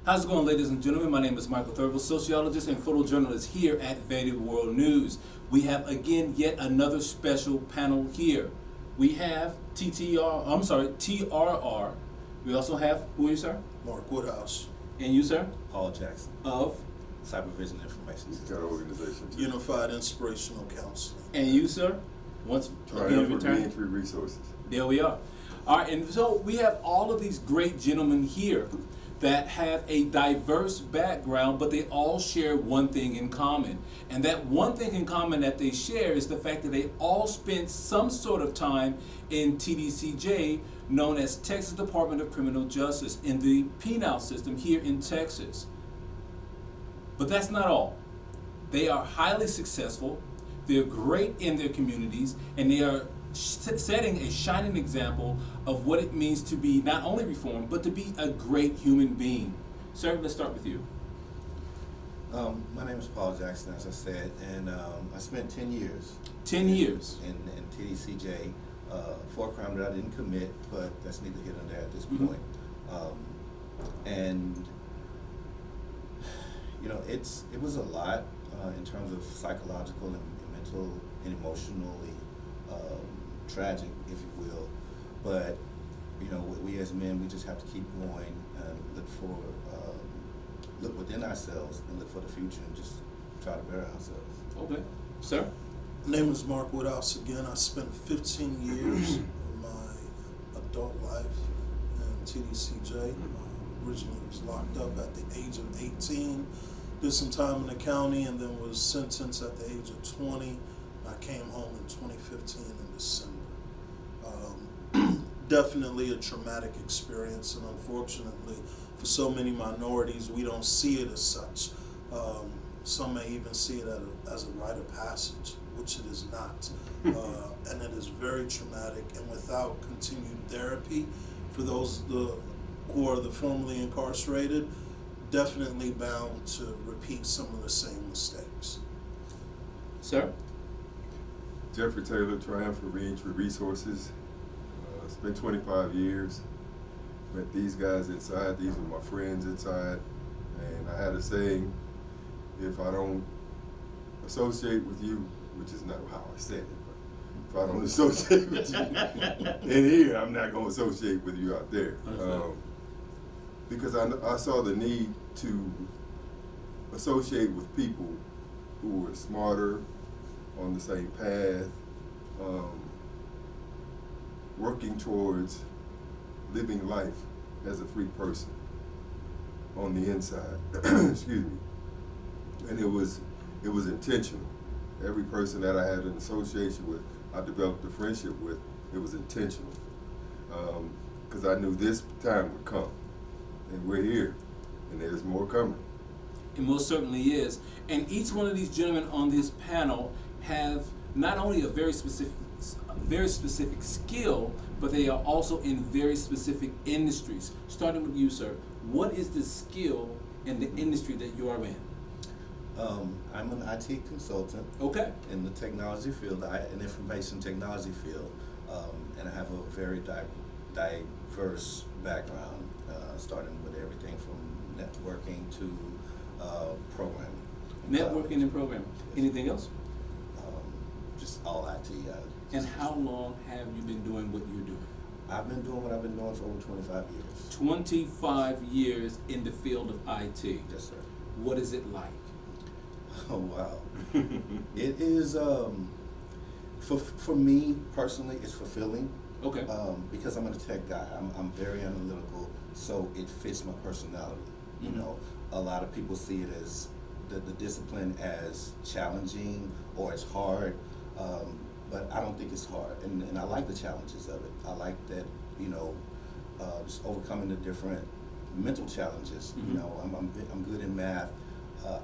How's it going, ladies and gentlemen? My name is Michael Thurville, sociologist and photojournalist here at VEDA World News. We have again yet another special panel here. We have TRR. We also have, who are you, sir? Mark Woodhouse. And you, sir? Paul Jackson. Of? Cybervision Information He's got an organization too. Unified Inspirational Counseling. And you, sir? Once again, return. Reentry Resources. There we are. All right, and so we have all of these great gentlemen here that have a diverse background, but they all share one thing in common. And that one thing in common that they share is the fact that they all spent some sort of time in Tdcj, known as Texas Department of Criminal Justice, in the penal system here in Texas. But that's not all. They are highly successful, they're great in their communities, and they are setting a shining example of what it means to be not only reformed, but to be a great human being. Sir, let's start with you. My name is Paul Jackson, as I said, and I spent 10 years. 10 years. In Tdcj for a crime that I didn't commit, but that's neither here nor there at this point. And you know, it was a lot in terms of psychological and mental and emotionally tragic, if you will. But you know, we as men, we just have to keep going and look within ourselves and look for the future and just try to better ourselves. Okay. Sir? My name is Mark Woodhouse again. I spent 15 years of my adult life in Tdcj. Originally was locked up at the age of 18, did some time in the county, and then was sentenced at the age of 20. I came home in 2015 in December. Definitely a traumatic experience, and unfortunately for so many minorities, we don't see it as such. Some may even see it as a rite of passage, which it is not. And it is very traumatic, and without continued therapy for those who are the formerly incarcerated, definitely bound to repeat some of the same mistakes. Sir? Jeffery Taylor, Triumphant Reentry Resources. Spent 25 years. Met these guys inside. These were my friends inside. And I had a saying, if I don't associate with you, which is not how I said it, but if I don't associate with you in here, I'm not going to associate with you out there. Because I saw the need to associate with people who were smarter, on the same path, working towards living life as a free person on the inside. Excuse me. And it was intentional. Every person that I had an association with, I developed a friendship with, it was intentional. Because I knew this time would come. And we're here, and there's more coming. It most certainly is. And each one of these gentlemen on this panel have not only a very specific skill, but they are also in very specific industries. Starting with you, sir, what is the skill in the industry that you are in? I'm an IT consultant. Okay. In the technology field, in information technology field, and I have a very diverse background, starting with everything from networking to programming. Networking and programming. Anything else? Just all IT. And how long have you been doing what you're doing? I've been doing what I've been doing for over 25 years. 25 years in the field of IT. Yes, sir. What is it like? Oh, wow. It is, for me personally, it's fulfilling. Okay. Because I'm a tech guy. I'm very analytical, so it fits my personality. You know, a lot of people see it as the discipline as challenging or as hard, but I don't think it's hard, and I like the challenges of it. I like that, you know, just overcoming the different mental challenges. You know, I'm good in math.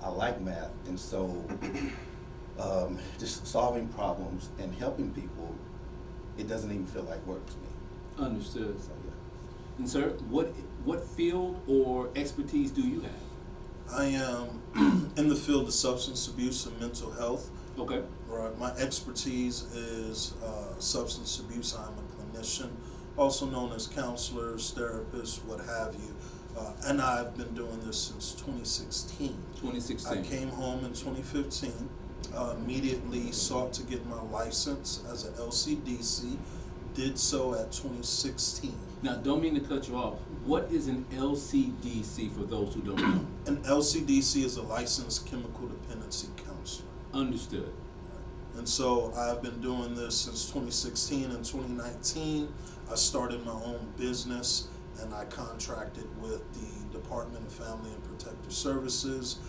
I like math, and so just solving problems and helping people, it doesn't even feel like work to me. Understood. So yeah. And sir, what field or expertise do you have? I am in the field of substance abuse and mental health. Okay. Right. My expertise is substance abuse. I'm a clinician, also known as counselors, therapists, what have you. And I've been doing this since 2016. 2016. I came home in 2015, immediately sought to get my license as an LCDC, did so at 2016. Now, don't mean to cut you off. What is an LCDC for those who don't know? An LCDC is a licensed chemical dependency counselor. Understood. And so I've been doing this since 2016 and 2019. I started my own business and I contracted with the Department of Family and Protective Services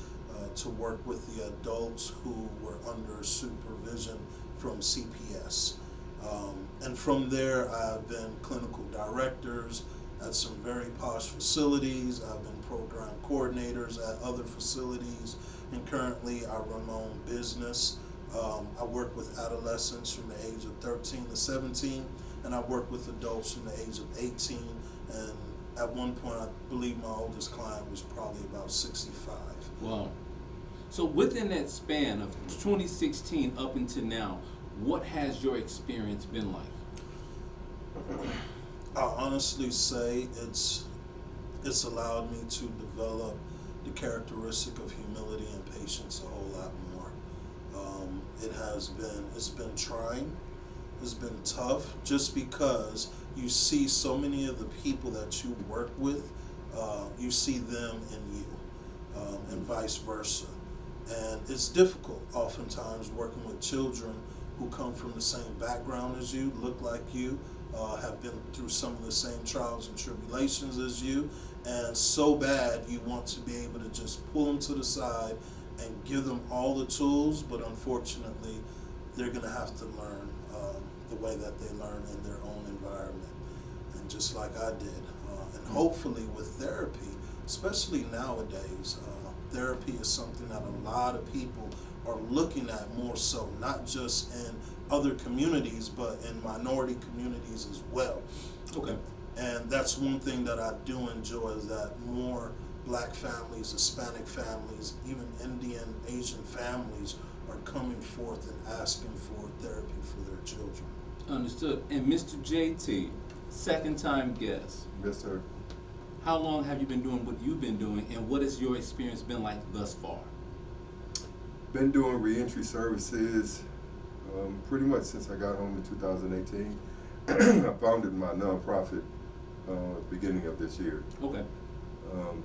to work with the adults who were under supervision from CPS. And from there, I've been clinical directors at some very posh facilities. I've been program coordinators at other facilities, and currently I run my own business. I work with adolescents from the age of 13 to 17, and I work with adults from the age of 18. And at one point, I believe my oldest client was probably about 65. Wow. So within that span of 2016 up until now, what has your experience been like? I'll honestly say it's allowed me to develop the characteristic of humility and patience a whole lot more. It's been trying, it's been tough, just because you see so many of the people that you work with, you see them in you, and vice versa. And it's difficult oftentimes working with children who come from the same background as you, look like you, have been through some of the same trials and tribulations as you, and so bad you want to be able to just pull them to the side and give them all the tools, but unfortunately they're going to have to learn the way that they learn in their own environment, and just like I did. And hopefully with therapy, especially nowadays, therapy is something that a lot of people are looking at more so, not just in other communities, but in minority communities as well. Okay. And that's one thing that I do enjoy, is that more Black families, Hispanic families, even Indian, Asian families are coming forth and asking for therapy for their children. Understood. And Mr. JT, second time guest. Yes, sir. How long have you been doing what you've been doing, and what has your experience been like thus far? Been doing reentry services pretty much since I got home in 2018. I founded my nonprofit beginning of this year. Okay.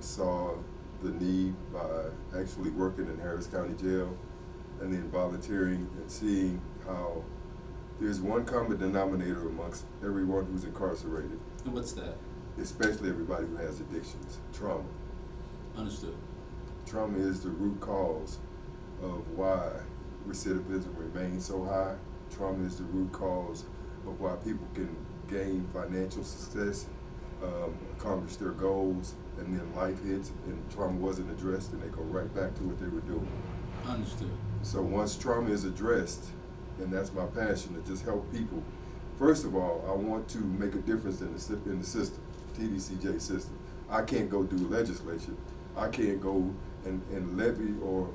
Saw the need by actually working in Harris County Jail and then volunteering and seeing how there's one common denominator amongst everyone who's incarcerated, And what's that? especially everybody who has addictions: trauma. Understood. Trauma is the root cause of why recidivism remains so high. Trauma is the root cause of why people can gain financial success, accomplish their goals, and then life hits and trauma wasn't addressed and they go right back to what they were doing. Understood. So once trauma is addressed, and that's my passion, to just help people. First of all, I want to make a difference in the system, Tdcj system. I can't go do legislation. I can't go and levy or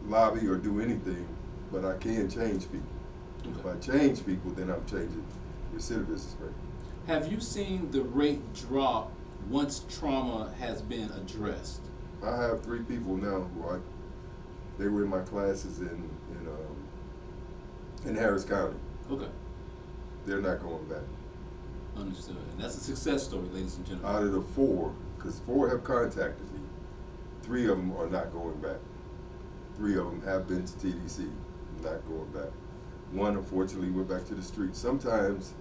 lobby or do anything, but I can change people. Okay. If I change people, then I'm changing recidivism rate. Have you seen the rate drop once trauma has been addressed? I have 3 people now who they were in my classes in Harris County. Okay. They're not going back. Understood. And that's a success story, ladies and gentlemen. Out of the 4, because 4 have contacted me, 3 of them are not going back. 3 of them have been to TDC, not going back. 1, unfortunately, went back to the street. Sometimes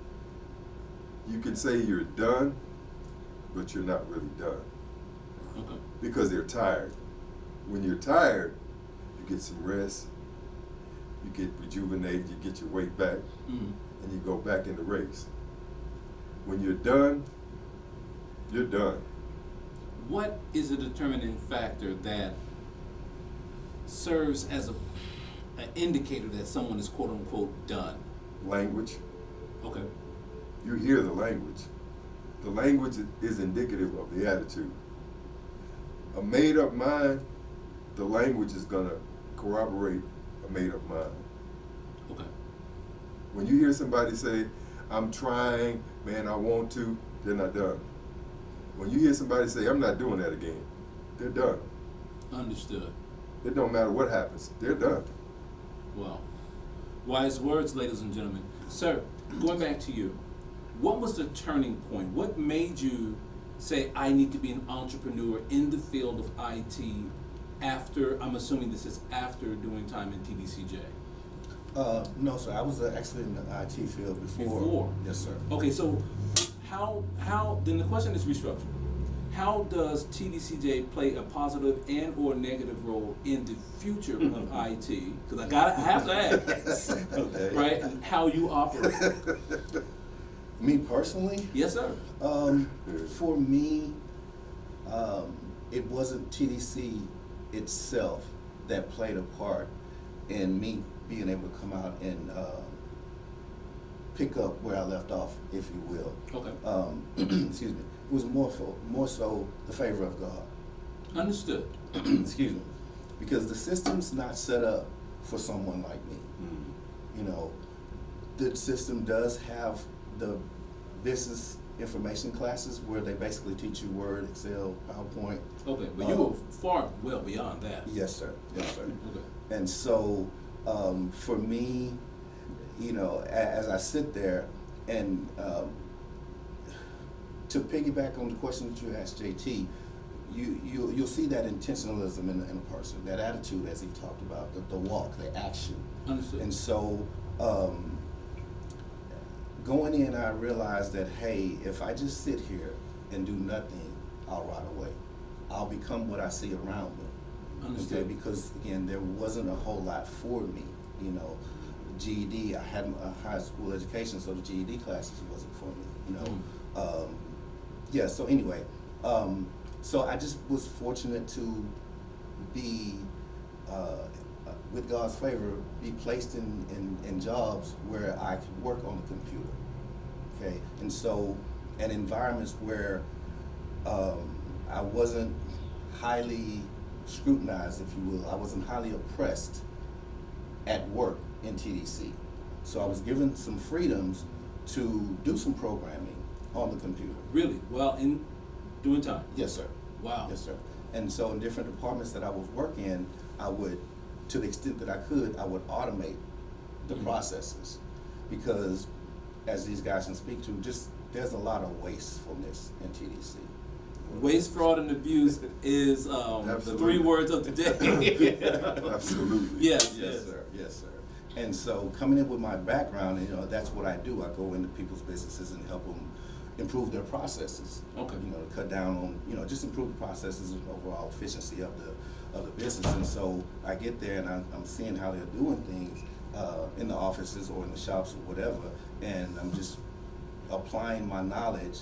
you can say you're done, but you're not really done. Okay. Because they're tired. When you're tired, you get some rest, you get rejuvenated, you get your weight back, Mm-hmm. and you go back in the race. When you're done, you're done. What is a determining factor that serves as an indicator that someone is quote unquote done? Language. Okay. You hear the language. The language is indicative of the attitude. A made-up mind, the language is going to corroborate a made-up mind. Okay. When you hear somebody say, I'm trying, man, I want to, they're not done. When you hear somebody say, "I'm not doing that again," they're done. Understood. It don't matter what happens, they're done. Wow. Wise words, ladies and gentlemen. Sir, going back to you, what was the turning point? What made you say, I need to be an entrepreneur in the field of IT after, I'm assuming this is after doing time in Tdcj? No, sir. I was actually in the IT field before. Before? Yes, sir. Okay, so how, then the question is restructured. How does Tdcj play a positive and or negative role in the future of IT? Because I have to ask, Okay. right? And how you operate. Me personally, Yes, sir. for me, it wasn't TDC itself that played a part in me being able to come out and pick up where I left off, if you will. Okay. Excuse me. It was more so the favor of God. Understood. Excuse me. Because the system's not set up for someone like me. You know, the system does have the business information classes where they basically teach you Word, Excel, PowerPoint. Okay, but you were far well beyond that. Yes, sir. Yes, sir. Okay. And so, for me, you know, as I sit there and to piggyback on the question that you asked, JT, you'll see that intentionalism in a person, that attitude as he talked about, the walk, the action. Understood. And so, going in, I realized that, hey, if I just sit here and do nothing, I'll rot away. I'll become what I see around me. Understood. Okay, because again, there wasn't a whole lot for me. You know, GED, I had a high school education, so the GED classes wasn't for me. You know, yeah. So anyway, so I just was fortunate to be, with God's favor, be placed in jobs where I could work on the computer. Okay, and so, and environments where I wasn't highly scrutinized, if you will. I wasn't highly oppressed at work in TDC. So I was given some freedoms to do some programming on the computer. Really? Well, in doing time? Yes, sir. Wow. Yes, sir. And so in different departments that I was working in, I would, to the extent that I could, I would automate the processes. Because, as these guys can speak to, just there's a lot of wastefulness in TDC. Waste, fraud, and abuse is the 3 words of the day. Absolutely. Yes, Yes, sir. Yes, sir. And so coming in with my background, you know, that's what I do. I go into people's businesses and help them improve their processes. Okay. You know, to cut down on, you know, just improve the processes and overall efficiency of the business. And so I get there and I'm seeing how they're doing things in the offices or in the shops or whatever, and I'm just applying my knowledge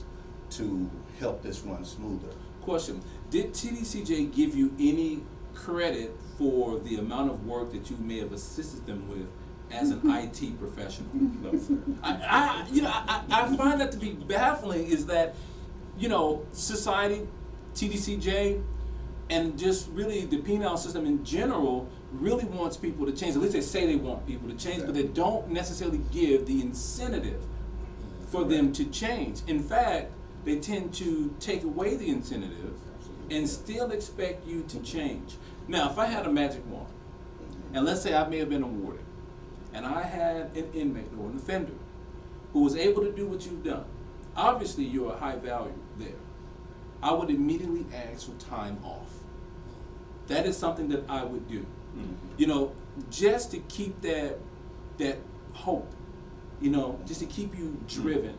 to help this run smoother. Question: did TDCJ give you any credit for the amount of work that you may have assisted them with as an IT professional? No, sir. I find that to be baffling. Is that, you know, society, TDCJ, and just really the penal system in general really wants people to change. At least they say they want people to change, but they don't necessarily give the incentive for them to change. In fact, they tend to take away the incentive and still expect you to change. Now, if I had a magic wand, and let's say I may have been awarded, and I had an inmate or an offender who was able to do what you've done, obviously you're a high value there. I would immediately ask for time off. That is something that I would do. You know, just to keep that hope, you know, just to keep you driven.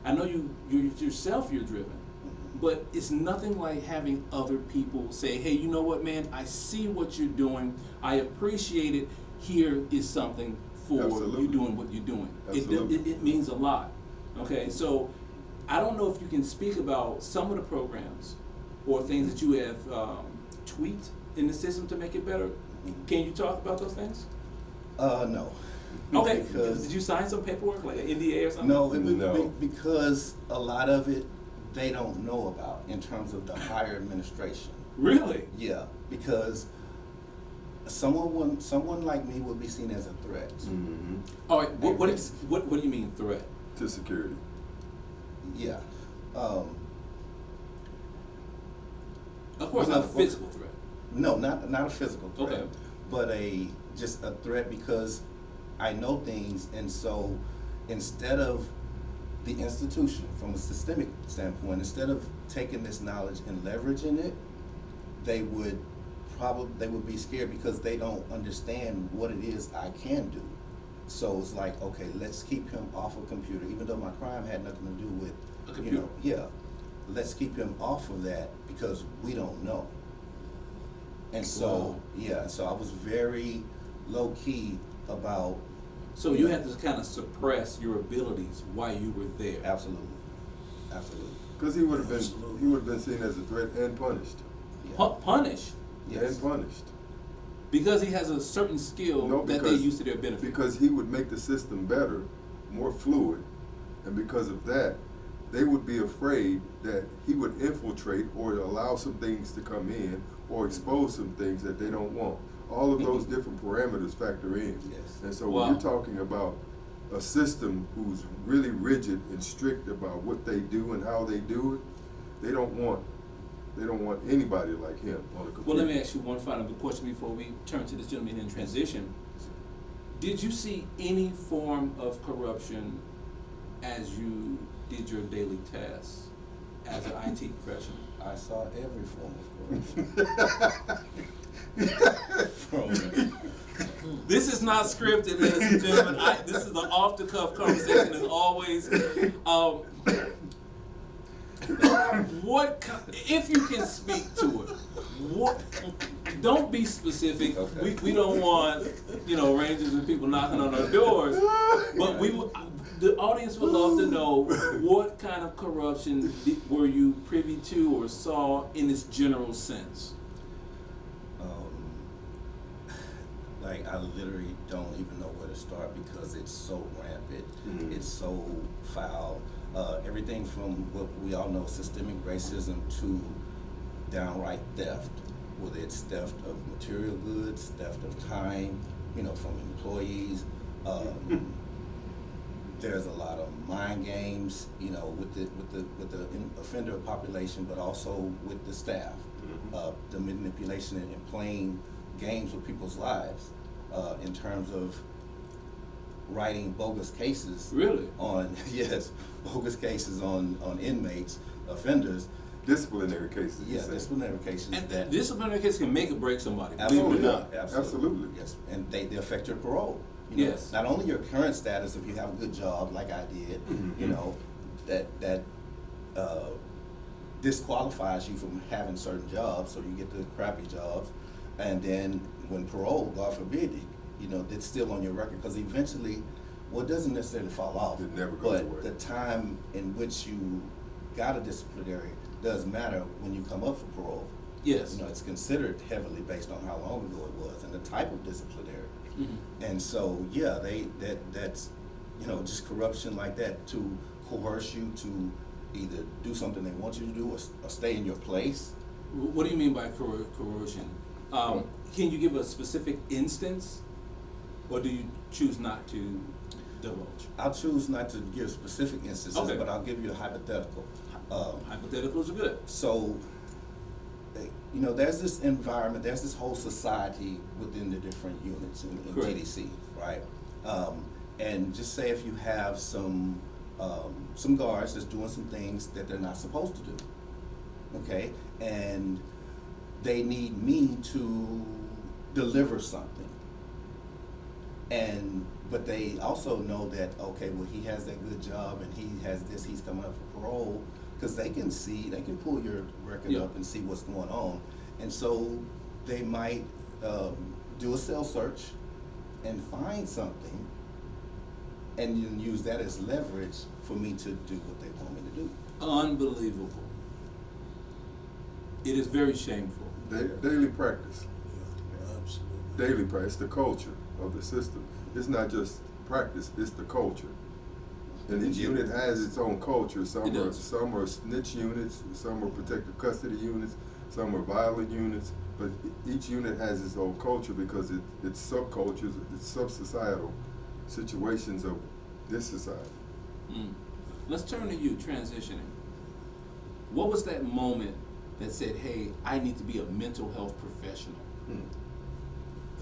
I know you yourself, you're driven, but it's nothing like having other people say, hey, you know what, man, I see what you're doing. I appreciate it. Here is something for you doing what you're doing. It means a lot. Okay, so I don't know if you can speak about some of the programs or things that you have tweaked in the system to make it better. Can you talk about those things? No. Okay, Because did you sign some paperwork, like an NDA or something? No, because a lot of it they don't know about in terms of the higher administration. Really? Yeah, because someone like me would be seen as a threat. Mm-hmm. All right, what do you mean threat? To security. Yeah. course, Well, not a physical threat. No, not a physical threat, Okay. but just a threat because I know things, and so instead of the institution, from a systemic standpoint, instead of taking this knowledge and leveraging it, they would be scared because they don't understand what it is I can do. So it's like, okay, let's keep him off a computer, even though my crime had nothing to do with A computer. yeah. Let's keep him off of that because we don't know. And so, Wow. yeah, so I was very low key about. So you had to kind of suppress your abilities while you were there. Absolutely. Because he would have Absolutely. been seen as a threat and punished. Yeah. Punished Yes. And punished. because he has a certain skill No, that they because- use to their benefit. Because he would make the system better, more fluid, and because of that, they would be afraid that he would infiltrate or allow some things to come in or expose some things that they don't want. All of those different parameters factor in. Yes. And so Wow. when you're talking about a system who's really rigid and strict about what they do and how they do it, they don't want anybody like him on the computer. Well, let me ask you one final question before we turn to this gentleman in transition. Did you see any form of corruption as you did your daily tasks as an IT professional? I saw every form of corruption. This is not scripted, ladies and gentlemen. This is an off-the-cuff conversation, as always. If you can speak to it, don't be specific. Okay. We don't want, rangers and people knocking on our doors. But the audience would love to know what kind of corruption were you privy to or saw in its general sense. Like, I literally don't even know where to start because it's so rampant. Mhm. It's so foul. Everything from what we all know, systemic racism, to downright theft, whether it's theft of material goods, theft of time, from employees. There's a lot of mind games, with the offender population, but also with the staff. The manipulation and playing games with people's lives, in terms of writing bogus cases. Really? Bogus cases on inmates, offenders. Disciplinary cases. you Yeah, say. disciplinary cases And that disciplinary case can make or break somebody. absolutely, Believe it or not. Absolutely. yes, and they affect your parole. Yes. Not only your current status if you have a good job like I did, that disqualifies you from having certain jobs, so you get the crappy jobs, and then when parole, God forbid, it's still on your record because eventually, well, it doesn't necessarily fall off. It never goes but away. the time in which you got a disciplinary does matter when you come up for parole. Yes. It's considered heavily based on how long ago it was and the type of disciplinary. Mhm. And so, yeah, that's just corruption like that to coerce you to either do something they want you to do or stay in your place. What do you mean by coercion? Can you give a specific instance, or do you choose not to divulge? I'll choose not to give specific instances, Okay. but I'll give you a hypothetical. Hypotheticals are good. So, there's this environment, there's this whole society within the different units in Correct. TDC, right? And just say if you have some guards that's doing some things that they're not supposed to do, okay? And they need me to deliver something. But they also know that, okay, well, he has that good job and he has this, he's coming up for parole, because they can pull your record up and see what's going on. And so they might do a cell search and find something and then use that as leverage for me to do what they want me to do. Unbelievable. It is very shameful. Daily practice. Yeah, absolutely. Daily practice. The culture of the system. It's not just practice, it's the culture. And each unit has its own culture. It Some does. are snitch units, some are protective custody units, some are violent units, but each unit has its own culture because it's subcultures, it's sub-societal situations of this society. Let's turn to you, transitioning. What was that moment that said, hey, I need to be a mental health professional Hmm.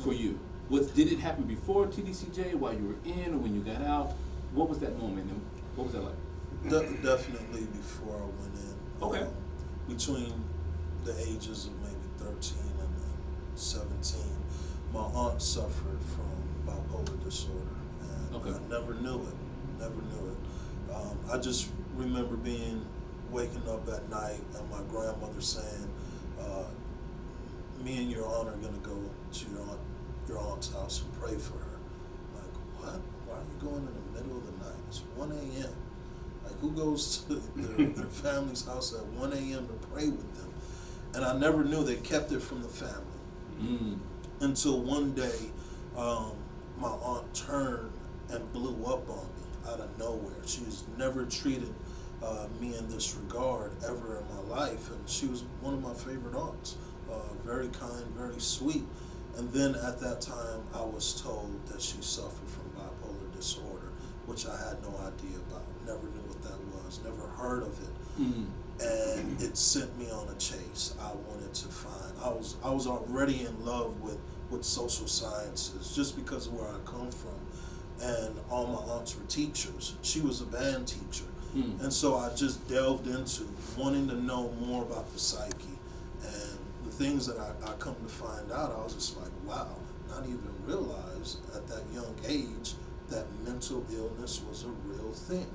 for you? Did it happen before TDCJ, while you were in, or when you got out? What was that moment, and what was that like? Definitely before I went in. Okay. Between the ages of maybe 13 and 17, my aunt suffered from bipolar disorder, and Okay. I never knew it. I just remember waking up at night and my grandmother saying, "Me and your aunt are gonna go to your aunt's house and pray for her." Like, what? Why are you going in the middle of the night? It's 1 a.m. Like, who goes to their family's house at 1 a.m. to pray with them? And I never knew. They kept it from the family. Until one day, my aunt turned and blew up on me out of nowhere. She was never treated me in this regard ever in my life, and she was one of my favorite aunts. Very kind, very sweet. And then at that time, I was told that she suffered from bipolar disorder, which I had no idea about. Never knew what that was. Never heard of it. And it sent me on a chase. I wanted to find. I was already in love with social sciences just because of where I come from, and all my aunts were teachers. She was a band teacher, and so I just delved into wanting to know more about the psyche, and the things that I come to find out. I was just like, wow, not even realize at that young age that mental illness was a real thing.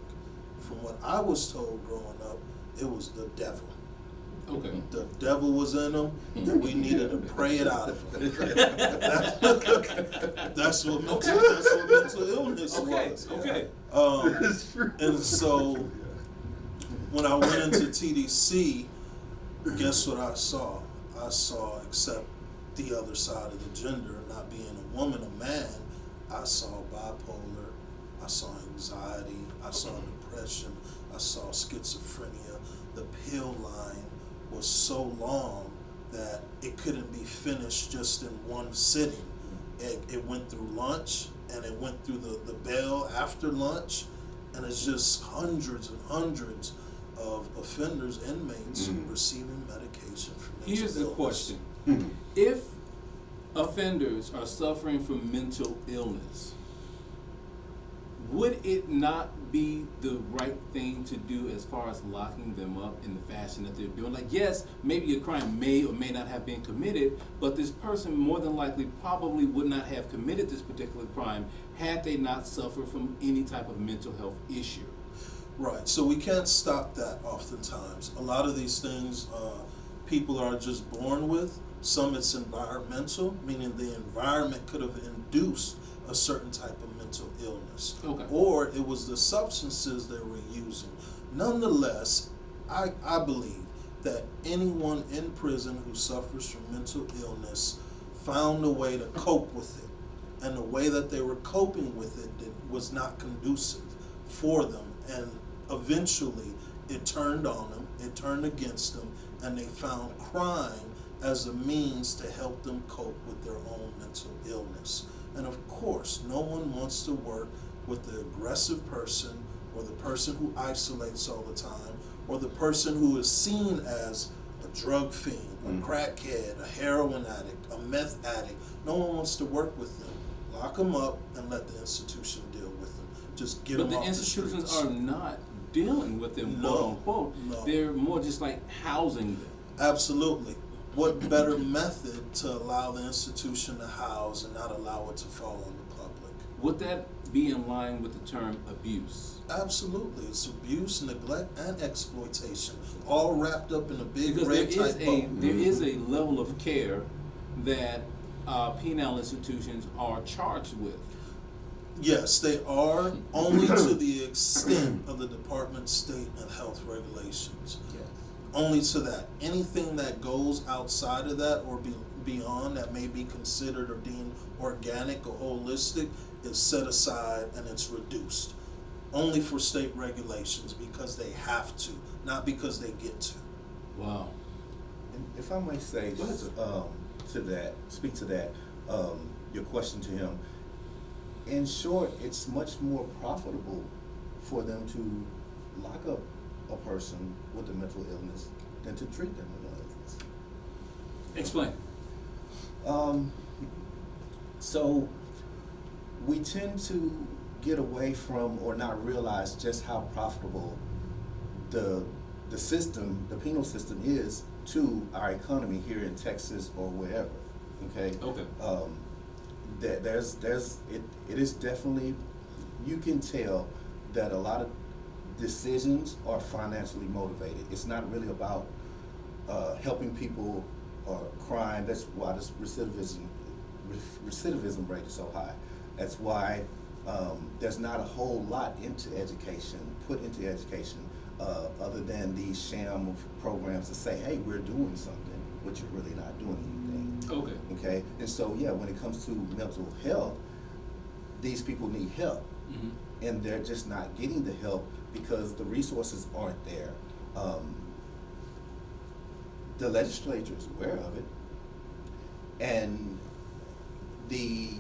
From what I was told growing up, it was the devil. Okay. The devil was in them, and we needed to pray it out of them. That's what mental illness was. Okay. And so when I went into TDC, guess what I saw? I saw, except the other side of the gender, not being a woman, a man, I saw bipolar, I saw anxiety, I saw depression, I saw schizophrenia. The pill line was so long that it couldn't be finished just in one sitting. It went through lunch, and it went through the bell after lunch, and it's just hundreds and hundreds of offenders, inmates, receiving medication for mental illness. Here's the question. If offenders are suffering from mental illness, would it not be the right thing to do as far as locking them up in the fashion that they're doing? Like, yes, maybe a crime may or may not have been committed, but this person more than likely probably would not have committed this particular crime had they not suffered from any type of mental health issue. Right, so we can't stop that oftentimes. A lot of these things people are just born with. Some it's environmental, meaning the environment could have induced a certain type of mental illness. Okay. Or it was the substances they were using. Nonetheless, I believe that anyone in prison who suffers from mental illness found a way to cope with it. And the way that they were coping with it was not conducive for them. And eventually it turned on them, it turned against them, and they found crime as a means to help them cope with their own mental illness. And of course, no one wants to work with the aggressive person, or the person who isolates all the time, or the person who is seen as a drug fiend, a crackhead, a heroin addict, a meth addict. No one wants to work with them. Lock them up and let the institution deal with them. Just get them But off the the institutions streets. are not dealing with them, No, quote unquote. no. They're more just like housing them. Absolutely. What better method to allow the institution to house and not allow it to fall on the public? Would that be in line with the term abuse? Absolutely. It's abuse, neglect, and exploitation, all wrapped up in a big Because red type bow. there is a level of care that penal institutions are charged with. Yes, they are, only to the extent of the Department of State and Health regulations. Yes. Only to that. Anything that goes outside of that or beyond that may be considered or deemed organic or holistic is set aside and it's reduced. Only for state regulations, because they have to, not because they get to. Wow. And if I might say Go ahead, speak to that, your question to him. In short, it's much more profitable for them to lock up a person with a mental illness than to treat them with Explain. So we tend to get away from or not realize just how profitable the system, the penal system is to our economy here in Texas or wherever. Okay. Okay. It is definitely, you can tell that a lot of decisions are financially motivated. It's not really about helping people or crime. That's why this recidivism rate is so high. That's why there's not a whole lot put into education, other than these sham programs to say, hey, we're doing something, but you're really not doing anything. Okay. Okay? And so, yeah, when it comes to mental health, these people need help. Mm-hmm. And they're just not getting the help because the resources aren't there. The legislature is aware of it, and the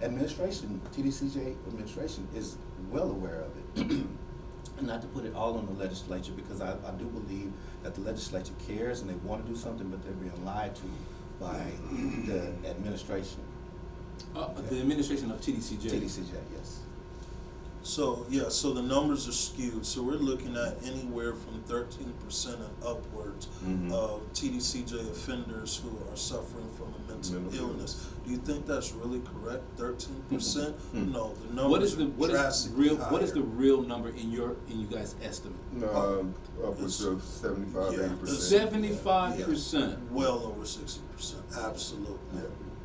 administration, Tdcj administration, is well aware of it. And not to put it all on the legislature, because I do believe that the legislature cares and they want to do something, but they're being lied to by the administration. The administration of Tdcj. Tdcj, yes. So so the numbers are skewed. So we're looking at anywhere from 13% and upwards of TDCJ offenders who are suffering from a mental illness. Do you think that's really correct? 13%? No, the numbers are drastically higher. What is the real number in you guys' estimate? Upwards of 75, 75%. 75%. Well over 60%. Absolutely. Yeah.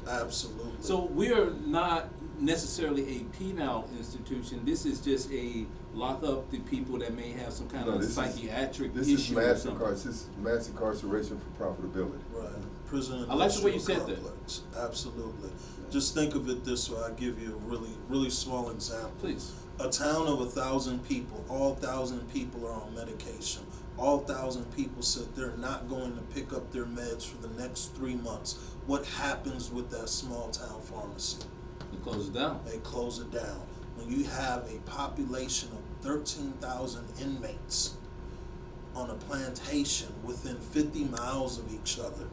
Absolutely. So we're not necessarily a penal institution. This is just a lock up the people that may have some kind of psychiatric issue or something. This is mass incarceration for profitability. Right. Prison I like the way you said that. complex. Absolutely. Just think of it this way. I'll give you a really, really small example. Please. A town of 1,000 people, all 1,000 people are on medication. All 1,000 people said they're not going to pick up their meds for the next 3 months. What happens with that small town pharmacy? You close it down. They close it down. When you have a population of 13,000 inmates on a plantation within 50 miles of each other,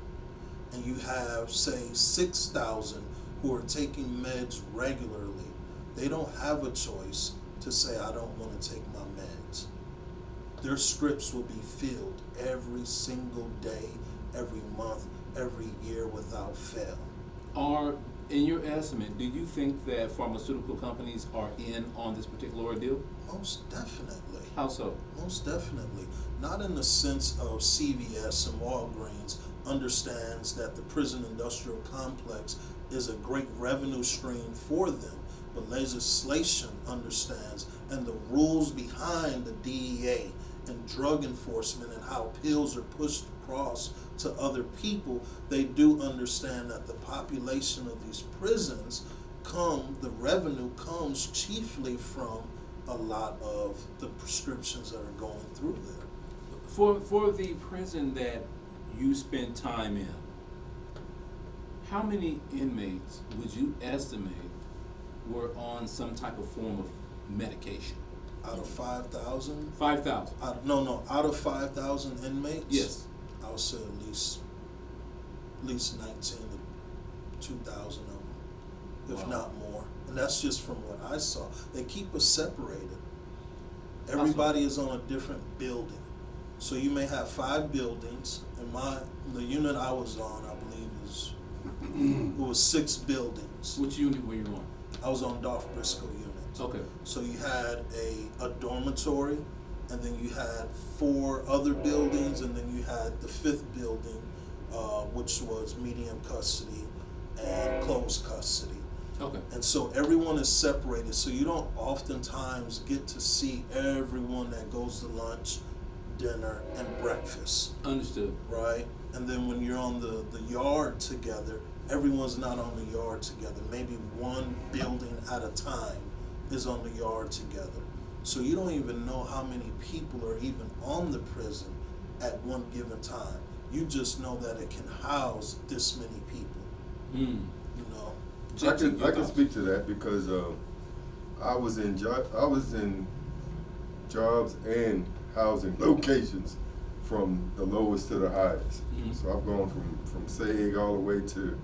and you have, say, 6,000 who are taking meds regularly, they don't have a choice to say, I don't want to take my meds. Their scripts will be filled every single day, every month, every year without fail. In your estimate, do you think that pharmaceutical companies are in on this particular ordeal? Most definitely. How so? Most definitely. Not in the sense of CVS and Walgreens understands that the prison industrial complex is a great revenue stream for them, but legislation understands, and the rules behind the DEA and drug enforcement and how pills are pushed across to other people, they do understand that the population of these prisons the revenue comes chiefly from a lot of the prescriptions that are going through there. For the prison that you spend time in, how many inmates would you estimate were on some type of form of medication? Out of 5,000? 5,000. Out of 5,000 inmates? Yes. I would say at least 19 to 2,000 of them, if not more. And that's just from what I saw. They keep us separated. Everybody is on a different building. So you may have 5 buildings, and the unit I was on, I believe, was 6 buildings. Which unit were you on? I was on Dolph Briscoe unit. Okay. So you had a dormitory, and then you had 4 other buildings, and then you had the 5th building, which was medium custody and closed custody. Okay. And so everyone is separated, so you don't oftentimes get to see everyone that goes to lunch, dinner, and breakfast. Understood. Right? And then when you're on the yard together, everyone's not on the yard together. Maybe one building at a time is on the yard together. So you don't even know how many people are even on the prison at one given time. You just know that it can house this many people. You know. I can speak to that because I was in jobs and housing locations from the lowest to the highest. Mhm. So I've gone from SAG all the way to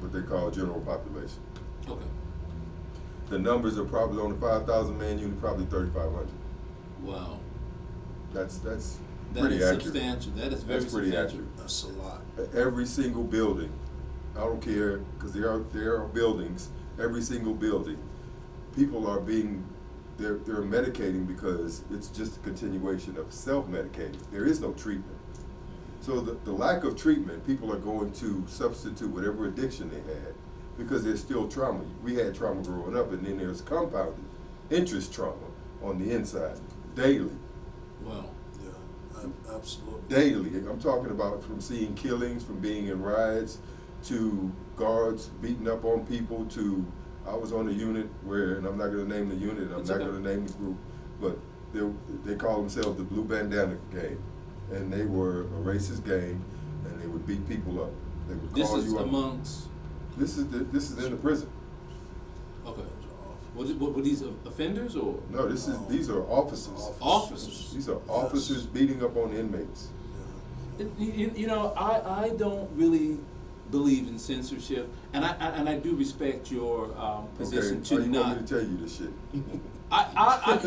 what they call general population. Okay. The numbers are probably on the 5,000 man unit, probably 3,500. Wow. That's That pretty is accurate. substantial. That is very That's pretty substantial. That's a lot. Every single building, I don't care, because there are buildings, every single building, people are they're medicating because it's just a continuation of self-medicating. There is no treatment. So the lack of treatment, people are going to substitute whatever addiction they had because there's still trauma. We had trauma growing up, and then there's compounded interest trauma on the inside, daily. Wow. Yeah, absolutely. Daily. I'm talking about from seeing killings, from being in riots, to guards beating up on people, to I was on a unit where, and I'm not going to name the unit, I'm It's not okay. going to name the group, but they call themselves the Blue Bandana Gang, and they were a racist gang, and they would beat people up. They would This call is you up. amongst. This is in the prison. Okay. What were these offenders or? No, these are officers. Officers. These are officers beating up on inmates. You know, I don't really believe in censorship, and I do respect your position Okay, to how you not. want me to tell you this shit?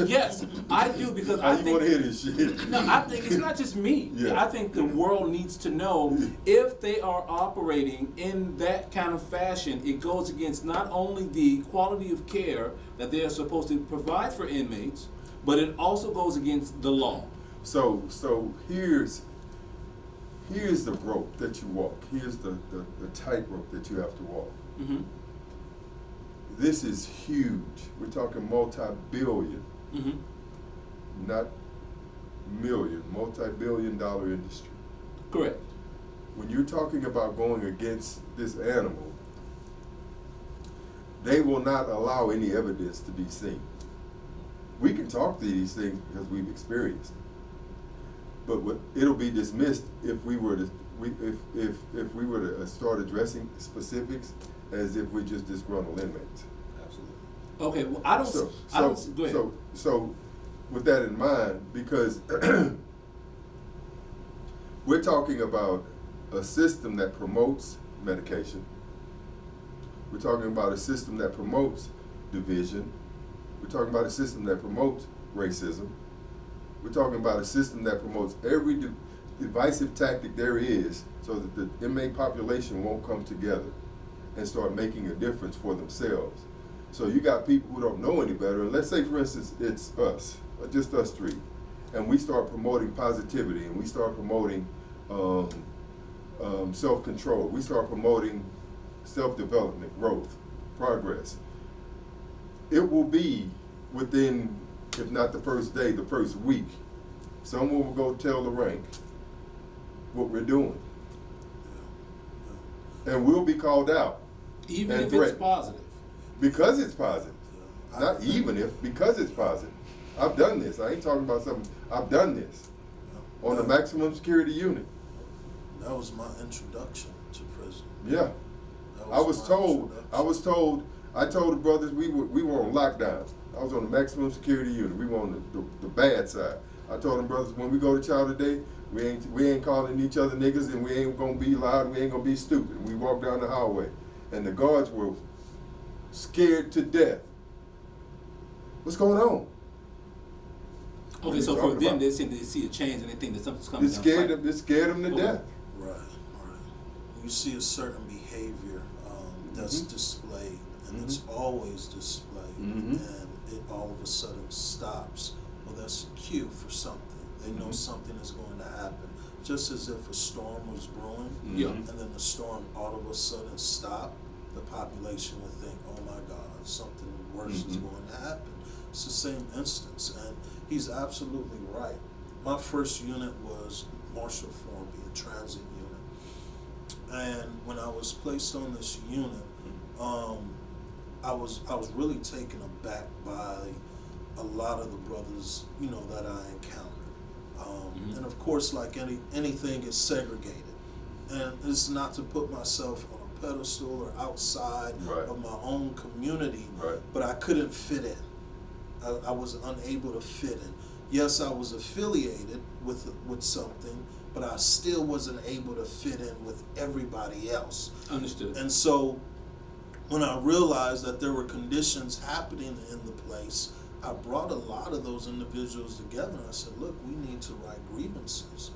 Yes, I do because How I you think. want to hear this shit? No, I think it's not just me. Yeah. I think the world needs to know if they are operating in that kind of fashion, it goes against not only the quality of care that they are supposed to provide for inmates, but it also goes against the law. So here's the rope that you walk. Here's the tightrope that you have to walk. Mm-hmm. This is huge. We're talking multi-billion, Mm-hmm. not million, multi-billion-dollar industry. Correct. When you're talking about going against this animal, they will not allow any evidence to be seen. We can talk to these things because we've experienced them, but it'll be dismissed if we were to if we were to start addressing specifics as if we're just disgruntled inmates. Absolutely. Okay. Well, I don't. Go ahead. So, with that in mind, because we're talking about a system that promotes medication. We're talking about a system that promotes division. We're talking about a system that promotes racism. We're talking about a system that promotes every divisive tactic there is so that the inmate population won't come together and start making a difference for themselves. So you got people who don't know any better, and let's say, for instance, it's us, just us three, and we start promoting positivity, and we start promoting self-control. We start promoting self-development, growth, progress. It will be within, if not the first day, the first week, someone will go tell the rank what we're doing. And we'll be called out. Even and if threatened. it's positive. Because it's positive. Yeah. Not even if, because it's positive. I've done this. I ain't talking about something. I've done this on a maximum security unit. That was my introduction to prison. Yeah. That I was my told, introduction. I told the brothers we were on lockdown. I was on the maximum security unit. We were on the bad side. I told them brothers, when we go to chow today, we ain't calling each other niggas, and we ain't gonna be loud, we ain't gonna be stupid. We walked down the hallway, and the guards were scared to death. What's going on? What are Okay, you so for talking them, about? they see a change and they think that something's coming It down scared the them. It scared them to Okay. death. Right. You see a certain behavior that's Mhm. displayed, and it's always displayed, Mhm. and it all of a sudden stops. Well, that's a cue for something. They know Mhm. something is going to happen. Just as if a storm was brewing, Yeah. and then the storm all of a sudden stopped, the population would think, oh my God, something worse is Mhm. going to happen. It's the same instance, and he's absolutely right. My first unit was Marshall Formby, a transit unit. And when I was placed on this unit, I was really taken aback by a lot of the brothers, that I encountered. And of course, like anything is segregated. And it's not to put myself on a pedestal or outside Right. of my own community, Right. but I couldn't fit in. I was unable to fit in. Yes, I was affiliated with something, but I still wasn't able to fit in with everybody else. Understood. And so when I realized that there were conditions happening in the place, I brought a lot of those individuals together and I said, look, we need to write grievances.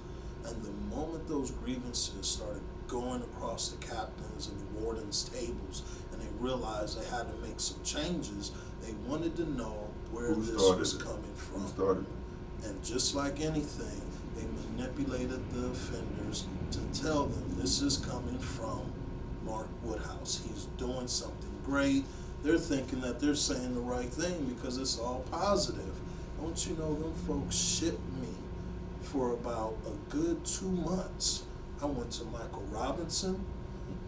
And the moment those grievances started going across the captains and the wardens' tables, and they realized they had to make some changes, they wanted to know where Who this started was it? coming from. Who started it? And just like anything, they manipulated the offenders to tell them this is coming from Mark Woodhouse. He's doing something great. They're thinking that they're saying the right thing because it's all positive. Don't you know, them folks shipped me for about a good 2 months. I went to Michael Robinson.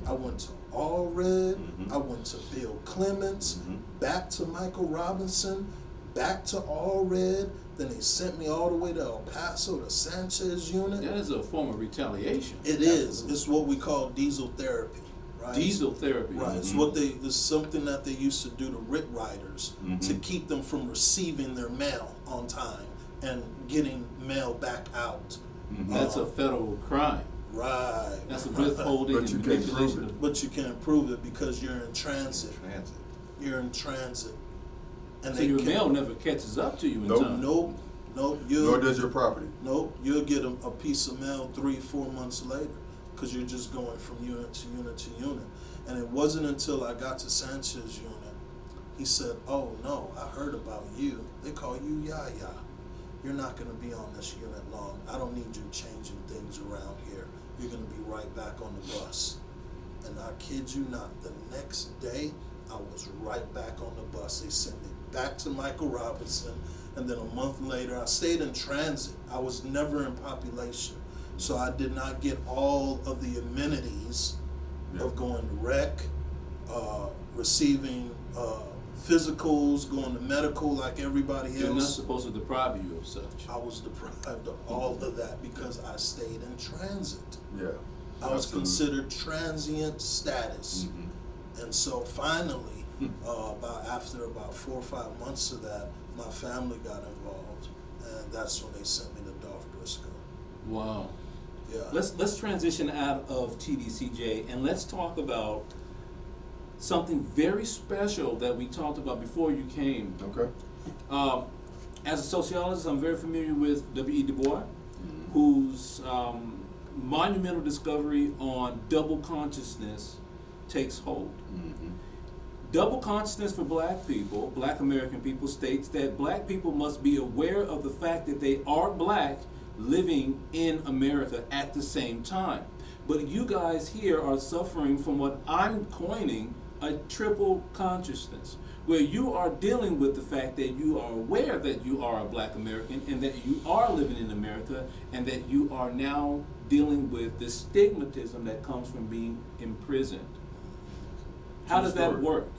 I went to All Red. I went to Bill Clements. Back to Michael Robinson. Back to All Red. Then they sent me all the way to El Paso to Sanchez unit. That is a form of retaliation. It is. It's what we call diesel therapy. Right? Diesel therapy. Right. It's what it's something that they used to do to writ writers to keep them from receiving their mail on time and getting mail back out. That's a federal crime. Right. That's a withholding But you and can't manipulation prove it. of. But you can't prove it because you're in transit. Transit. You're in transit. And So your mail never catches up to you in Nope. time. Nope. Nor You'll, does your property. nope. You'll get a piece of mail 3-4 months later because you're just going from unit to unit to unit. And it wasn't until I got to Sanchez unit, he said, oh no, I heard about you. They call you Yaya. You're not going to be on this unit long. I don't need you changing things around here. You're going to be right back on the bus. And I kid you not, the next day, I was right back on the bus. They sent me back to Michael Robinson. And then a month later, I stayed in transit. I was never in population. So I did not get all of the amenities of going to rec, receiving physicals, going to medical like everybody else. You're not supposed to deprive you of such. I was deprived of all of that because I stayed in transit. Yeah. I was Absolutely. considered transient status. And so finally, after about 4 or 5 months of that, my family got involved. And that's when they sent me to Dolph Briscoe. Wow. Yeah. Let's transition out of TDCJ and let's talk about something very special that we talked about before you came. Okay. As a sociologist, I'm very familiar with W.E. Du Bois, whose monumental discovery on double consciousness takes hold. Double consciousness for black people, black American people, states that black people must be aware of the fact that they are black living in America at the same time. But you guys here are suffering from what I'm coining a triple consciousness, where you are dealing with the fact that you are aware that you are a black American and that you are living in America and that you are now dealing with the stigmatism that comes from being imprisoned. How does that work?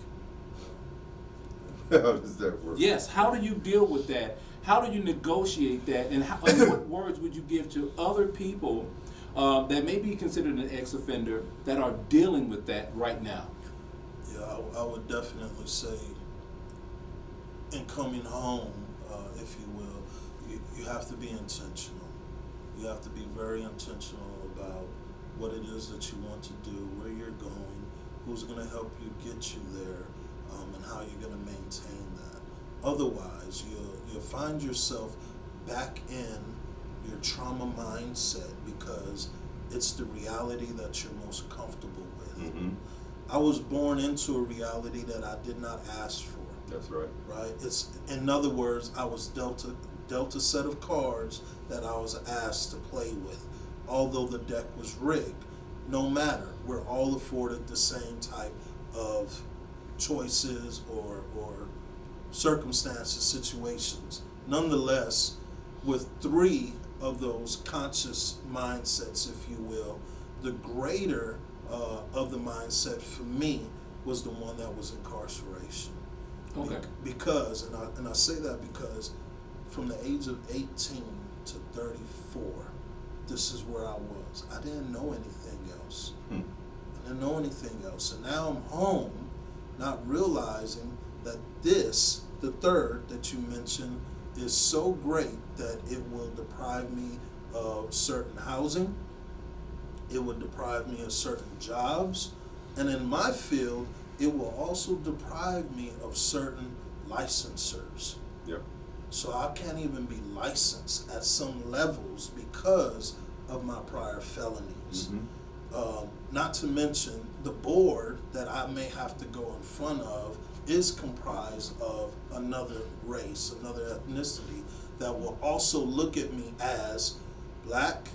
How does that work? Yes, how do you deal with that? How do you negotiate that? And what words would you give to other people that may be considered an ex-offender that are dealing with that right now? Yeah, I would definitely say in coming home, if you will, you have to be intentional. You have to be very intentional about what it is that you want to do, where you're going, who's going to help you get you there, and how you're going to maintain that. Otherwise, you'll find yourself back in your trauma mindset because it's the reality that you're most comfortable with. I was born into a reality that I did not ask for. That's right. Right? It's, in other words, I was dealt a set of cards that I was asked to play with. Although the deck was rigged, no matter, we're all afforded the same type of choices or circumstances, situations. Nonetheless, with 3 of those conscious mindsets, if you will, the greater of the mindset for me was the one that was incarceration. Okay. Because, and I say that because from the age of 18 to 34, this is where I was. I didn't know anything else. I didn't know anything else. And now I'm home, not realizing that this, the third that you mentioned, is so great that it will deprive me of certain housing, it would deprive me of certain jobs, and in my field, it will also deprive me of certain licensors. Yep. So I can't even be licensed at some levels because of my prior felonies. Not to mention the board that I may have to go in front of is comprised of another race, another ethnicity that will also look at me as black,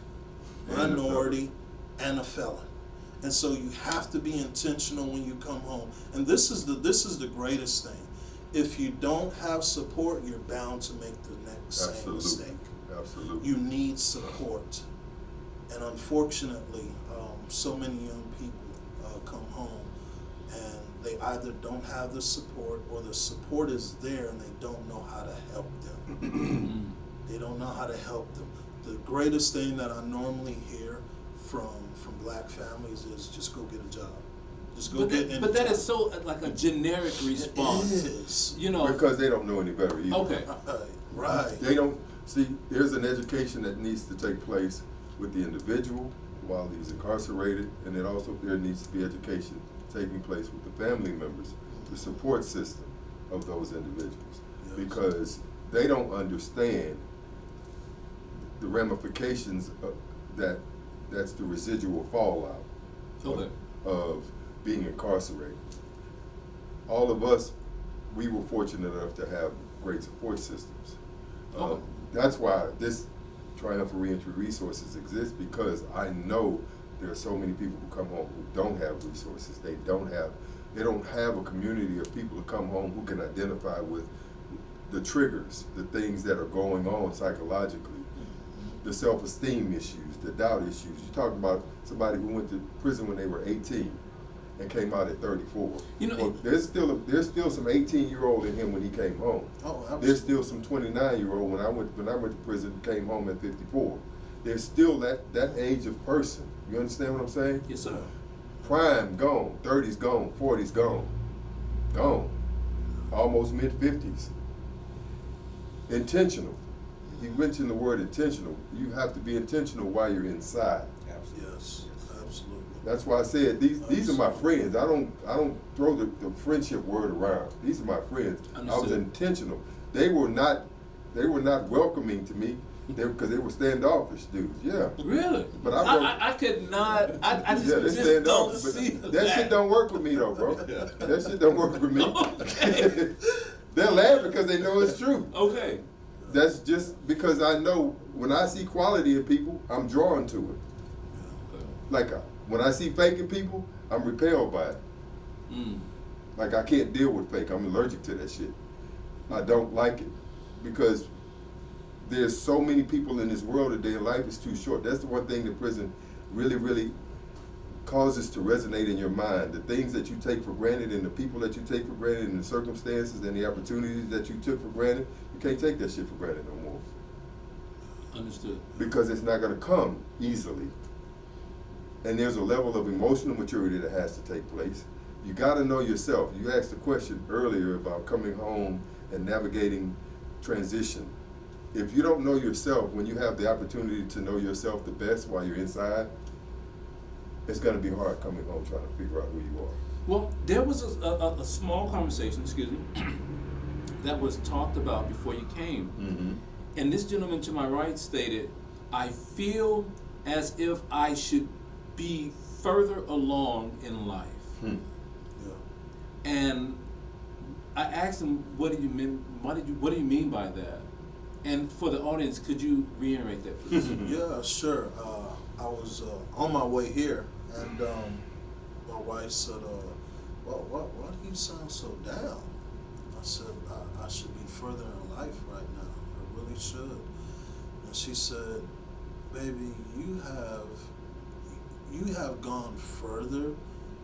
minority, and a felon. And so you have to be intentional when you come home. And this is the greatest thing. If you don't have support, you're bound to make the next same mistake. Absolutely. You need support. And unfortunately, so many young people come home and they either don't have the support or the support is there and they don't know how to help them. They don't know how to help them. The greatest thing that I normally hear from black families is just go get a job. Just go get in a job. But that is so like a generic response. It is. You know. Because they don't know any better either. Okay. Right. They don't see. There's an education that needs to take place with the individual while he's incarcerated, and then also there needs to be education taking place with the family members, the support system of those individuals, because they don't understand the ramifications of that's the residual fallout of being incarcerated. All of us, we were fortunate enough to have great support systems. That's why this Triumph for Reentry Resources exists, because I know there are so many people who come home who don't have resources. They don't have a community of people who come home who can identify with the triggers, the things that are going on psychologically, the self-esteem issues, the doubt issues. You're talking about somebody who went to prison when they were 18 and came out at 34. You know, well, there's still some 18-year-old in him when he came home. Oh, absolutely. There's still some 29-year-old when I went to prison, came home at 54. There's still that age of person. You understand what I'm saying? Yes, sir. Prime gone, 30's gone, 40's gone, almost mid-50s. Intentional. You mentioned the word intentional. You have to be intentional while you're inside. Yes, absolutely. That's why I said these are my friends. I don't throw the friendship word around. These are my friends. Understood. I was intentional. They were not welcoming to me because they were standoffish dudes. Yeah. Really? But I could not. I just don't see that shit don't work with me though, bro. That shit don't work with me. Okay. They're laughing because they know it's true. Okay. That's just because I know when I see quality in people, I'm drawn to it. Like when I see fake in people, I'm repelled by it. Like I can't deal with fake. I'm allergic to that shit. I don't like it because there's so many people in this world today. Life is too short. That's the one thing that prison really, really causes to resonate in your mind. The things that you take for granted and the people that you take for granted and the circumstances and the opportunities that you took for granted, you can't take that shit for granted no more. Understood. Because it's not going to come easily. And there's a level of emotional maturity that has to take place. You got to know yourself. You asked a question earlier about coming home and navigating transition. If you don't know yourself, when you have the opportunity to know yourself the best while you're inside, it's going to be hard coming home trying to figure out who you are. Well, there was a small conversation, excuse me, that was talked about before you came. And this gentleman to my right stated, I feel as if I should be further along in life. Yeah. And I asked him, what do you mean by that? And for the audience, could you reiterate that, please? Yeah, sure. I was on my way here, and my wife said, well, why do you sound so down? I said, I should be further in life right now. I really should. And she said, baby, you have gone further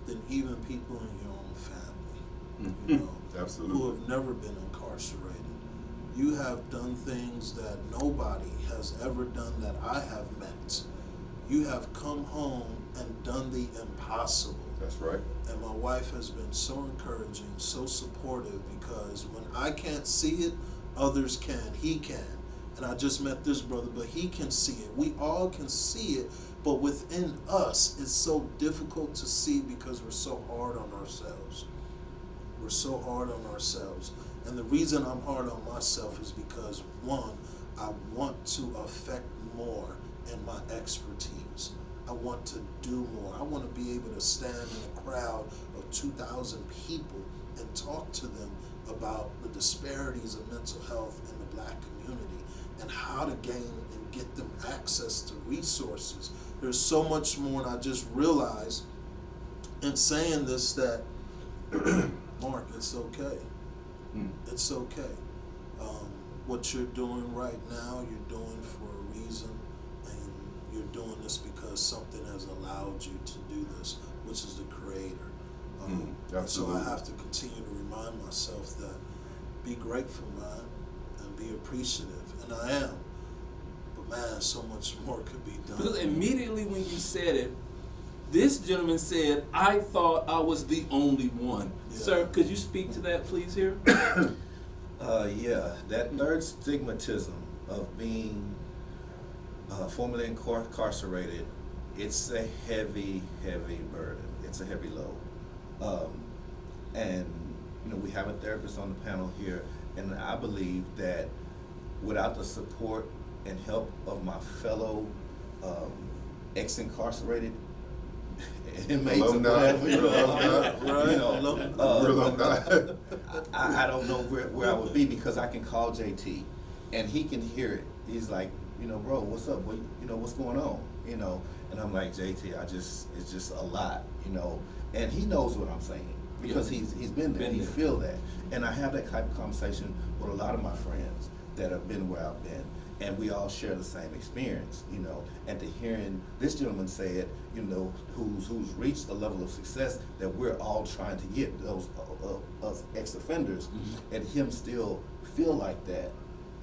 than even people in your own family, you know, Absolutely. who have never been incarcerated. You have done things that nobody has ever done that I have met. You have come home and done the impossible. That's right. And my wife has been so encouraging, so supportive, because when I can't see it, others can, he can. And I just met this brother, but he can see it. We all can see it, but within us, it's so difficult to see because we're so hard on ourselves. We're so hard on ourselves. And the reason I'm hard on myself is because, one, I want to affect more in my expertise. I want to do more. I want to be able to stand in a crowd of 2,000 people and talk to them about the disparities of mental health in the Black community and how to gain and get them access to resources. There's so much more, and I just realized in saying this that, Mark, it's okay. It's okay. What you're doing right now, you're doing for a reason, and you're doing this because something has allowed you to do this, which is the Creator. And so I have to continue to remind myself that be grateful, man, and be appreciative, and I am. But man, so much more could be done. Because immediately when you said it, this gentleman said, "I thought I was the only one." Yeah. Sir, could you speak to that, please, here? Yeah, that third stigmatism of being formerly incarcerated, it's a heavy, heavy burden. It's a heavy load. And, you know, we have a therapist on the panel here, and I believe that without the support and help of my fellow ex-incarcerated inmates, or whatever, you know, I don't know where I would be, because I can call JT and he can hear it. He's like, you know, bro, what's up? What, you know, what's going on? You know, and I'm like, JT, it's just a lot, you know, and he knows what I'm saying because he's been there. He feel that, and I have that type of conversation with a lot of my friends that have been where I've been, and we all share the same experience, you know. And to hearing this gentleman say it, you know, who's reached a level of success that we're all trying to get, those us ex-offenders, and him still feel like that,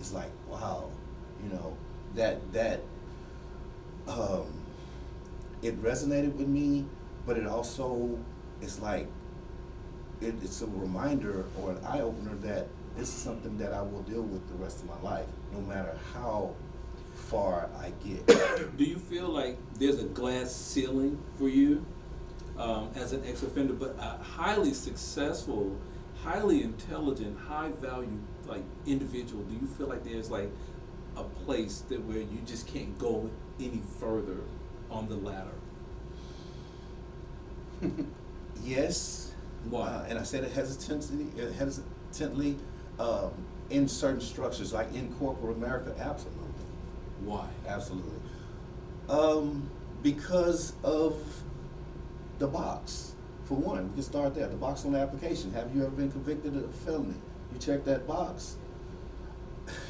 it's like, wow, you know, that it resonated with me, but it also, it's like, it's a reminder or an eye-opener that this is something that I will deal with the rest of my life, no matter how far I get. Do you feel like there's a glass ceiling for you as an ex-offender, but a highly successful, highly intelligent, high-value like individual? Do you feel like there's like a place that where you just can't go any further on the ladder? Yes. Why? And I said it hesitantly, in certain structures, like in corporate America, absolutely. Why? Absolutely. Because of the box. For one, we can start there. The box on the application. Have you ever been convicted of a felony? You check that box.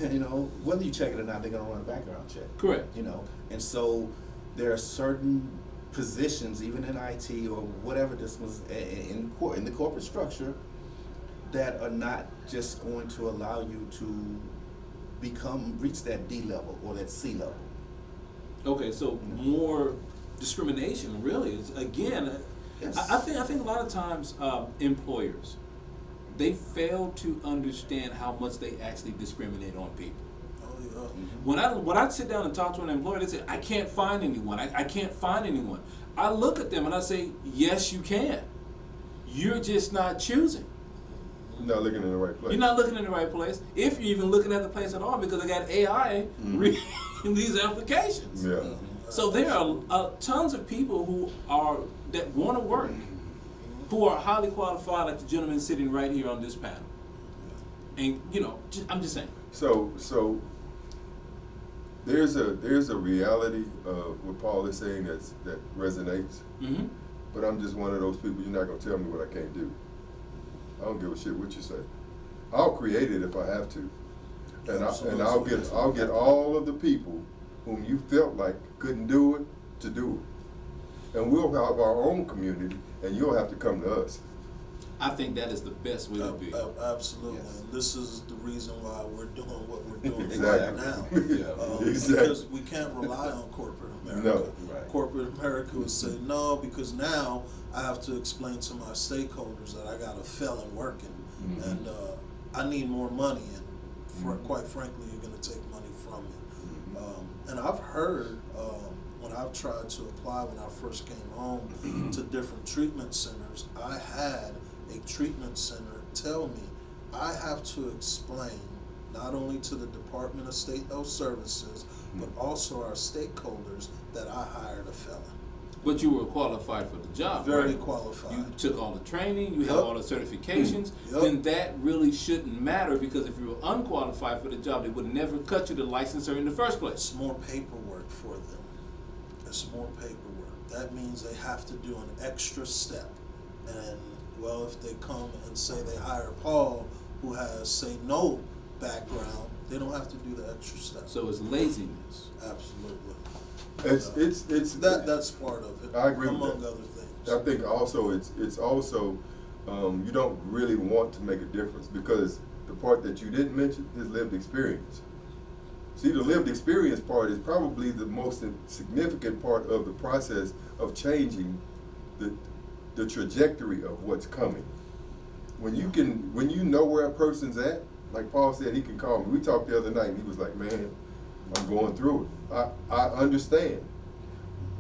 You know, whether you check it or not, they're going to run a background check. Correct. You know, and so there are certain positions, even in IT or whatever this was in the corporate structure, that are not just going to allow you to reach that D level or that C level. Okay, so more discrimination really is, again, Yes. I think a lot of times employers, they fail to understand how much they actually discriminate on people. Oh, When yeah. I sit down and talk to an employer, they say, I can't find anyone. I can't find anyone. I look at them and I say, yes, you can. You're just not choosing. You're not looking in the right place. You're not looking in the right place, if you're even looking at the place at all, because they got AI reading these applications. Yeah. So there are tons of people that want to work, who are highly qualified, like the gentleman sitting right here on this panel. And you know, I'm just saying. So there's a reality of what Paul is saying that resonates. Mm-hmm. But I'm just one of those people. You're not gonna tell me what I can't do. I don't give a shit what you say. I'll create it if I have to, and I'll get all of the people whom you felt like couldn't do it to do it, and we'll have our own community, and you'll have to come to us. I think that is the best way to be. Absolutely. Yes. And this is the reason why we're doing what we're doing Exactly. right now. Yeah. Exactly. Because we can't rely on corporate America. No. Right. Corporate America would say no, because now I have to explain to my stakeholders that I got a felon working, and I need more money. And quite frankly, you're going to take money from it. And I've heard when I've tried to apply when I first came home to different treatment centers, I had a treatment center tell me I have to explain not only to the Department of State Health Services, but also our stakeholders that I hired a felon. But you were qualified for the job, Very right? qualified. You took all the training, you have Yep. all the certifications, Yep. then that really shouldn't matter, because if you were unqualified for the job, they would never cut you the licensor in the first place. It's more paperwork for them. It's more paperwork. That means they have to do an extra step. And, well, if they come and say they hire Paul, who has, say, no background, they don't have to do the extra step. So it's laziness. Absolutely. It's That's part of it. I agree with among that. other things. I think also it's also you don't really want to make a difference, because the part that you didn't mention is lived experience. See, the lived experience part is probably the most significant part of the process of changing the trajectory of what's coming. When you know where a person's at, like Paul said, he can call me. We talked the other night, and he was like, "Man, I'm going through it. I understand."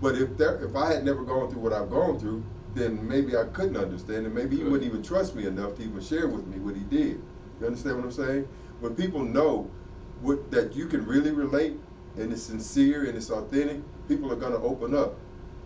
But if I had never gone through what I've gone through, then maybe I couldn't understand, and maybe he wouldn't even trust me enough to even share with me what he did. You understand what I'm saying? When people know that you can really relate, and it's sincere and it's authentic, people are going to open up.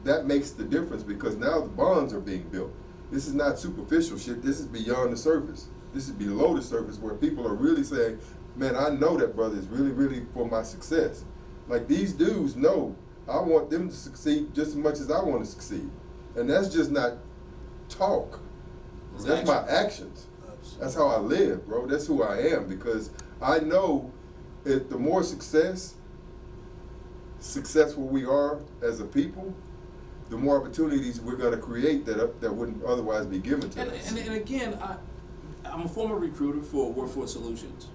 That makes the difference, because now the bonds are being built. This is not superficial shit. This is beyond the surface. This is below the surface, where people are really saying, "Man, I know that brother is really, really for my success." Like, these dudes know I want them to succeed just as much as I want to succeed. And that's just not talk. That's my actions. Absolutely. That's how I live, bro. That's who I am, because I know if the more successful we are as a people, the more opportunities we're going to create that wouldn't otherwise be given to us. And again, I'm a former recruiter for Workforce Solutions.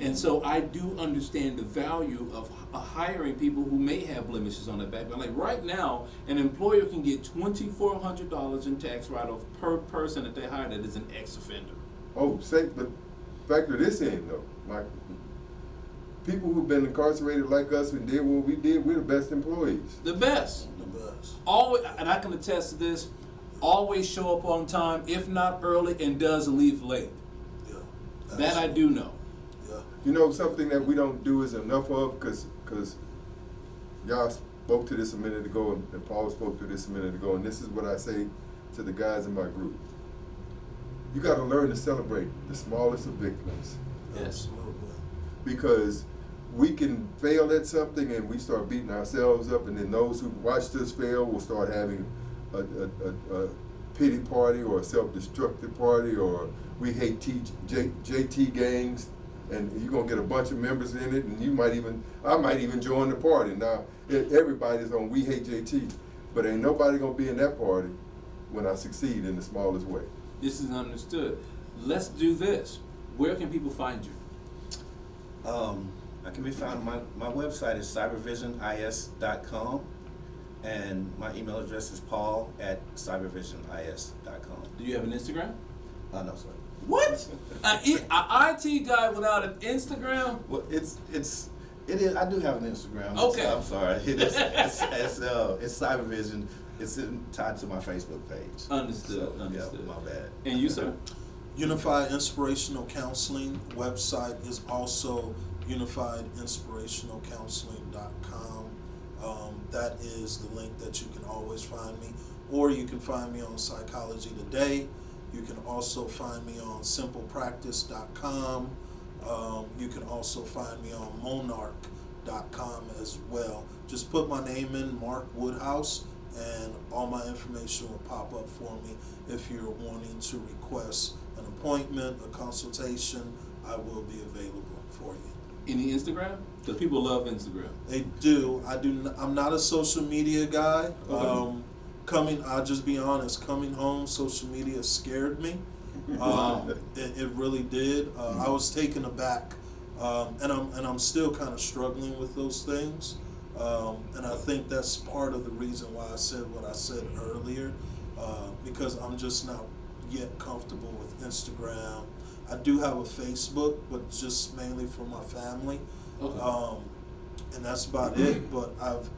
And so I do understand the value of hiring people who may have blemishes on their background. Like right now, an employer can get $2,400 in tax write-off per person that they hire that is an ex-offender. Oh, but factor this in though, Michael. People who've been incarcerated like us and did what we did, we're the best employees. The best. The best. Always, and I can attest to this, always show up on time, if not early, and does leave late. Yeah. That I do know. Yeah. You know, something that we don't do is enough of, because y'all spoke to this a minute ago, and Paul spoke to this a minute ago, and this is what I say to the guys in my group. You got to learn to celebrate the smallest of victories. Yes. Absolutely. Because we can fail at something and we start beating ourselves up, and then those who watched us fail will start having a pity party or a self-destructive party, or we hate JT gangs, and you're gonna get a bunch of members in it, and I might even join the party. Now everybody's on we hate JT, but ain't nobody gonna be in that party when I succeed in the smallest way. This is understood. Let's do this. Where can people find you? I can be found, my website is cybervisionis.com, and my email address is paul@cybervisionis.com. Do you have an Instagram? No, sir. What? An IT guy without an Instagram? Well, it is. I do have an Instagram. Okay. I'm sorry. It's Cybervision. It's tied to my Facebook page. Understood. So, Understood. Yeah, my bad. And you, sir? Unified Inspirational Counseling website is also unifiedinspirationalcounseling.com. That is the link that you can always find me, or you can find me on Psychology Today. You can also find me on simplepractice.com. You can also find me on monarch.com as well. Just put my name in, Mark Woodhouse, and all my information will pop up for me. If you're wanting to request an appointment, a consultation, I will be available for you. Any Instagram? Because people love Instagram. They do. I'm not a social media guy. Okay. I'll just be honest, coming home, social media scared me. It really did. I was taken aback, and I'm still kind of struggling with those things. And I think that's part of the reason why I said what I said earlier, because I'm just not yet comfortable with Instagram. I do have a Facebook, but just mainly for my family. Okay. And that's about it. But I've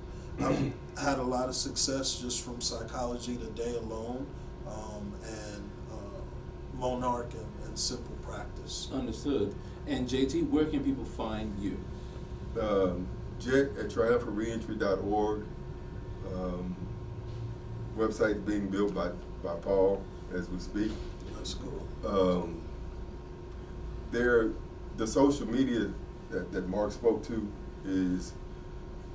had a lot of success just from Psychology Today alone, and Monarch and Simple Practice. Understood. And JT, where can people find you? Jet at triumphantreentry.org. Website being built by Paul as we speak. That's cool. The social media that Mark spoke to is,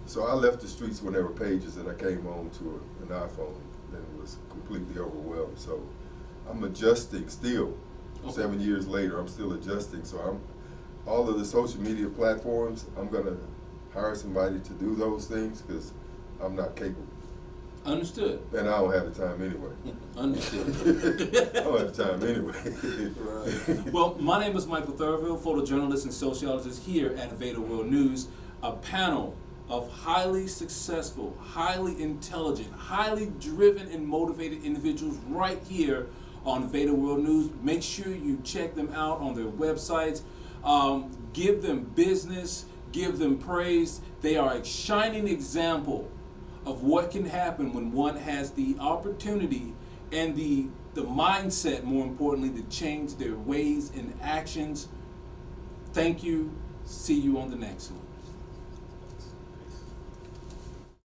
so I left the streets when there were pages and I came home to an iPhone and was completely overwhelmed. So I'm adjusting still. Okay. 7 years later, I'm still adjusting. So all of the social media platforms, I'm gonna hire somebody to do those things because I'm not capable. Understood. And I don't have the time anyway. Understood. I don't have the time anyway. Right. Well, my name is Michael Thurville, photojournalist and sociologist here at VEDA World News. A panel of highly successful, highly intelligent, highly driven and motivated individuals right here on VEDA World News. Make sure you check them out on their websites. Give them business, give them praise. They are a shining example of what can happen when one has the opportunity and the mindset, more importantly, to change their ways and actions. Thank you. See you on the next one.